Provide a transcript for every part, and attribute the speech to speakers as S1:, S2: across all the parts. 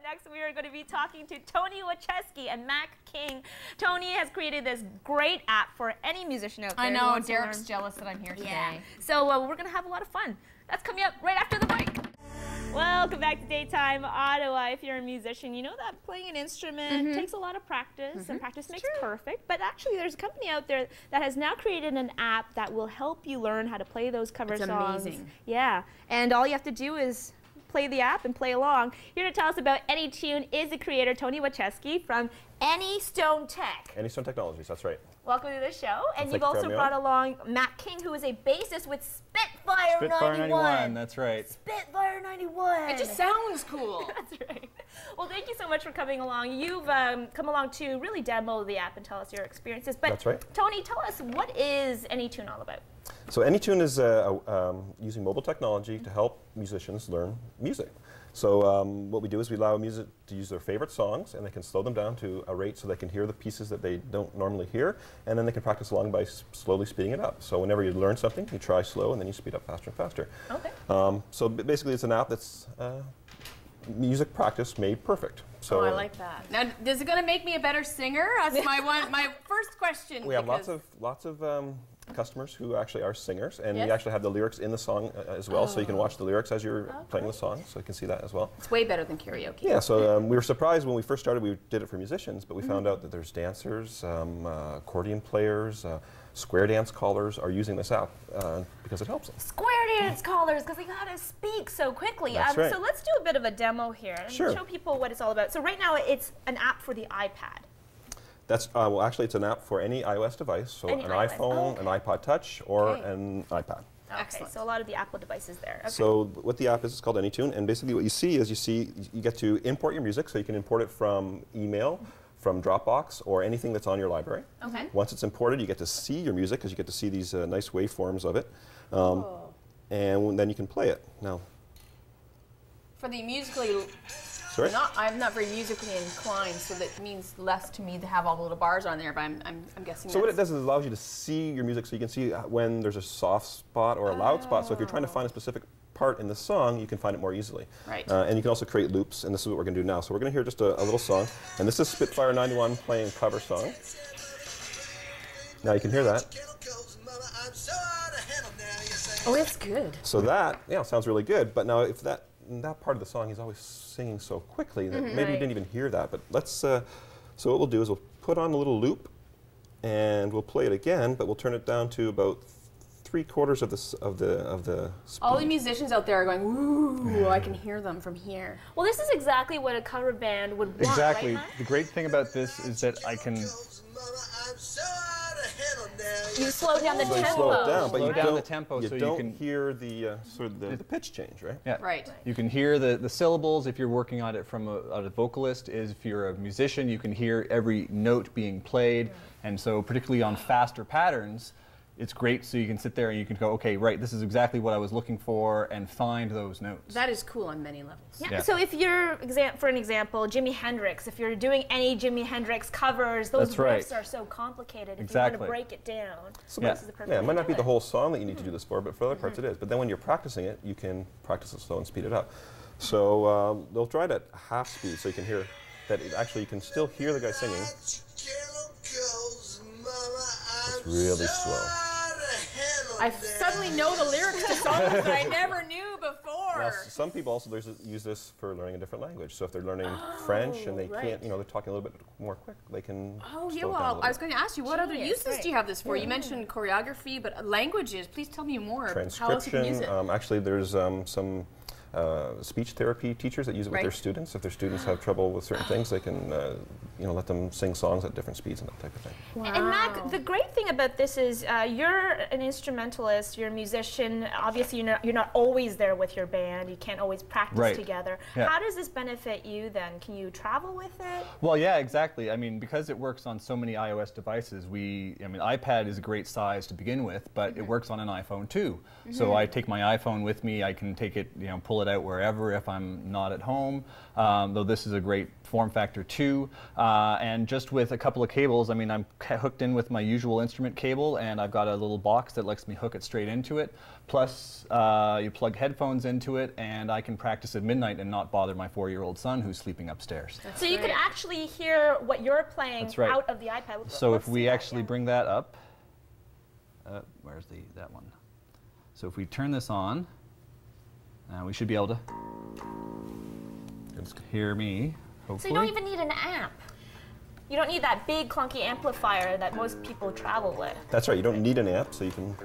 S1: next we are going to be talking to Tony Wachesky and Mack King. Tony has created this great app for any musician out there.
S2: I know, Derek's jealous that I'm here today.
S1: Yeah. So we're going to have a lot of fun. That's coming up right after the break. Welcome back to Daytime Ottawa. If you're a musician, you know that playing an instrument takes a lot of practice, and practice makes perfect. But actually, there's a company out there that has now created an app that will help you learn how to play those cover songs.
S2: Amazing.
S1: Yeah, and all you have to do is play the app and play along. Here to tell us about Anytune is the creator, Tony Wachesky from Anytune Tech.
S3: Anytune Technologies, that's right.
S1: Welcome to the show. And you've
S3: you for
S1: also brought along Mack King, who is a bassist with Spitfire 91.
S4: That's right.
S1: Spitfire 91.
S2: It just sounds cool.
S1: That's right. Well, thank you so much for coming along. You've come along to really demo the app and tell us your experiences. But
S3: that's right.
S1: Tony, tell us, what is Anytune all about?
S3: So Anytune is using mobile technology to help musicians learn music. So what we do is we allow music to use their favorite songs, and they can slow them down to a rate so they can hear the pieces that they don't normally hear, and then they can practice along by slowly speeding it up. So whenever you learn something, you try slow, and then you speed up faster and faster.
S1: Okay.
S3: So basically it's an app that's music practice made perfect. So
S2: I like that. Now, is it going to make me a better singer? That's my first question.
S3: We have lots of customers who actually are singers, and we actually have the lyrics in the song as well, so you can watch the lyrics as you're playing the song, so you can see that as well.
S2: It's way better than karaoke.
S3: Yeah, so we were surprised when we first started. We did it for musicians, but we found out that there's dancers, accordion players, square dance callers are using this app because it helps them.
S1: Square dance callers, because they gotta speak so quickly.
S3: That's right.
S1: So let's do a bit of a demo here and show people what it's all about. So right now it's an app for the iPad.
S3: That's well, actually, it's an app for any iOS device, so an iPhone, an iPod Touch, or an iPad.
S1: Okay,
S2: Excellent.
S1: so a lot of the Apple devices there. Okay.
S3: So what the app is, it's called Anytune, and basically what you see is you get to import your music, so you can import it from email, from Dropbox, or anything that's on your library.
S1: Okay.
S3: Once it's imported, you get to see your music, because you get to see these nice waveforms of it, and then you can play it. Now,
S2: For the musically...
S3: sorry?
S2: I'm not very musically inclined, so that means less to me to have all the little bars on there, but I'm guessing
S3: So what it does is it allows you to see your music, so you can see when there's a soft spot or a loud spot. So if you're trying to find a specific part in the song, you can find it more easily.
S2: Right.
S3: And you can also create loops, and this is what we're going to do now. So we're going to hear just a little song, and this is Spitfire 91 playing a cover song. Now you can hear that.
S2: Oh, it's good.
S3: So that, sounds really good, but now if that part of the song, he's always singing so quickly that maybe you didn't even hear that. But let's, so what we'll do is we'll put on a little loop, and we'll play it again, but we'll turn it down to about 3/4 of the speed.
S2: All the musicians out there are going, ooh, I can hear them from here.
S1: Well, this is exactly what a cover band would want,
S4: Exactly.
S1: right,
S4: The great thing about this is that I can
S1: you slow down the
S3: So
S1: tempo.
S3: you slow it down, but
S4: Slow
S3: you
S4: down
S3: don't,
S4: the tempo
S3: you
S4: so you
S3: don't
S4: can
S3: hear the sort of the pitch change, right?
S4: Yeah.
S2: Right.
S4: You can hear the syllables if you're working on it from a vocalist. If you're a musician, you can hear every note being played. And so particularly on faster patterns, it's great, so you can sit there and you can go, okay, right, this is exactly what I was looking for, and find those notes.
S2: That is cool on many levels.
S1: Yeah. So if you're, for an example, Jimi Hendrix, if you're doing any Jimi Hendrix covers, those riffs are so complicated. If you want to break it down, this is the perfect
S3: Yeah, it might not
S1: way
S3: be
S1: to
S3: the
S1: do
S3: whole song that you need to do this for, but for other parts it is. But then when you're practicing it, you can practice it slow and speed it up. So they'll try it at half speed, so you can hear that you can still hear the guy singing. It's really slow.
S2: I suddenly know the lyrics to songs that I never knew before.
S3: Now, some people also use this for learning a different language. So if they're learning French and they can't, they're talking a little bit more quick, they can.
S2: Oh yeah, well, I was going to ask you, what other uses do you have this for? You mentioned choreography, but languages. Please tell me more.
S3: Transcription.
S2: How else you can use it?
S3: Actually, there's some speech therapy teachers that use it with their students. If their students have trouble with certain things, they can let them sing songs at different speeds and that type of thing.
S1: Wow. And Mack, the great thing about this is you're an instrumentalist, you're a musician. Obviously, you're not always there with your band. You can't always practice together.
S4: Yeah.
S1: How does this benefit you then? Can you travel with it?
S4: Well, yeah, exactly. I mean, because it works on so many iOS devices, iPad is a great size to begin with, but it works on an iPhone too. So I take my iPhone with me. I can take it, pull it it out wherever if I'm not at home, though this is a great form factor too. And just with a couple of cables, I mean, I'm hooked in with my usual instrument cable, and I've got a little box that lets me hook it straight into it. Plus, you plug headphones into it, and I can practice at midnight and not bother my 4-year-old son who's sleeping upstairs.
S1: So you can actually hear what you're playing out of the iPad.
S4: So if we actually bring that up, where's that one? So if we turn this on, we should be able to hear me, hopefully.
S1: So you don't even need an amp. You don't need that big clunky amplifier that most people travel with.
S3: That's right. You don't need an amp, so you can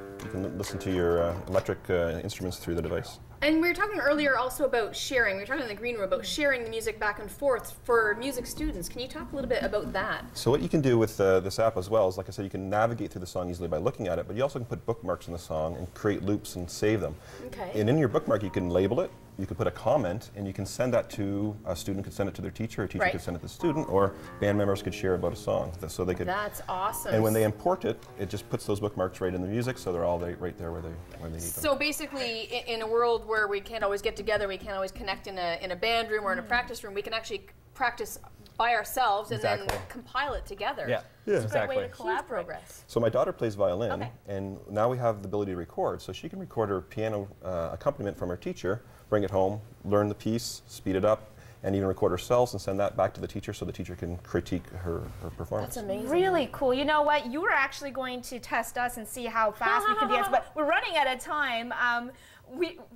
S3: listen to your electric instruments through the device.
S2: And we were talking earlier also about sharing. We were talking in the green room about sharing the music back and forth for music students. Can you talk a little bit about that?
S3: So what you can do with this app as well is, like I said, you can navigate through the song easily by looking at it, but you also can put bookmarks in the song and create loops and save them.
S2: Okay.
S3: And in your bookmark, you can label it. You could put a comment, and you can send that to a student. Could send it to their teacher. A teacher could send it to the student, or band members could share about a song. So they could.
S2: That's awesome.
S3: And when they import it, it just puts those bookmarks right in the music, so they're all right there where they need them.
S2: So basically, in a world where we can't always get together, we can't always connect in a band room or in a practice room, we can actually practice by ourselves and then compile it together.
S4: Yeah,
S1: It's
S4: exactly.
S1: a great way to collaborate.
S2: Progress.
S3: So my daughter plays violin, and now we have the ability to record. So she can record her piano accompaniment from her teacher, bring it home, learn the piece, speed it up, and even record herself and send that back to the teacher so the teacher can critique her performance.
S2: That's amazing.
S1: Really cool. You know what? You were actually going to test us and see how fast we can dance, but we're running out of time.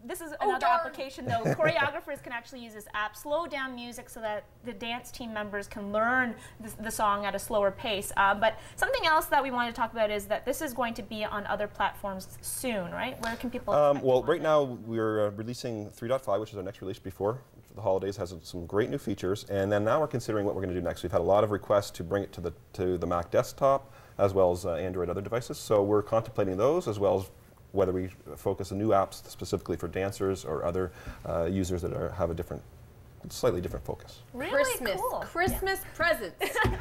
S1: This is another application, though. Choreographers can actually use this app, slow down music so that the dance team members can learn the song at a slower pace. But something else that we want to talk about is that this is going to be on other platforms soon, right? Where can people
S3: well, right now we're releasing 3.5, which is our next release before the holidays, has some great new features. And then now we're considering what we're going to do next. We've had a lot of requests to bring it to the Mac desktop, as well as Android other devices. So we're contemplating those, as well as whether we focus on new apps specifically for dancers or other users that have a slightly different focus.
S1: Really
S2: Christmas.
S1: cool.
S2: Christmas presents.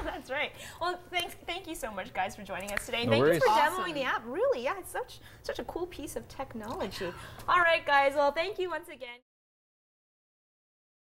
S1: That's right. Well, thank you so much, guys, for joining us today.
S4: No
S1: Thank
S4: worries.
S1: you for demoing the app. Really, yeah, it's such a cool piece of technology. All right, guys. Well, thank you once again.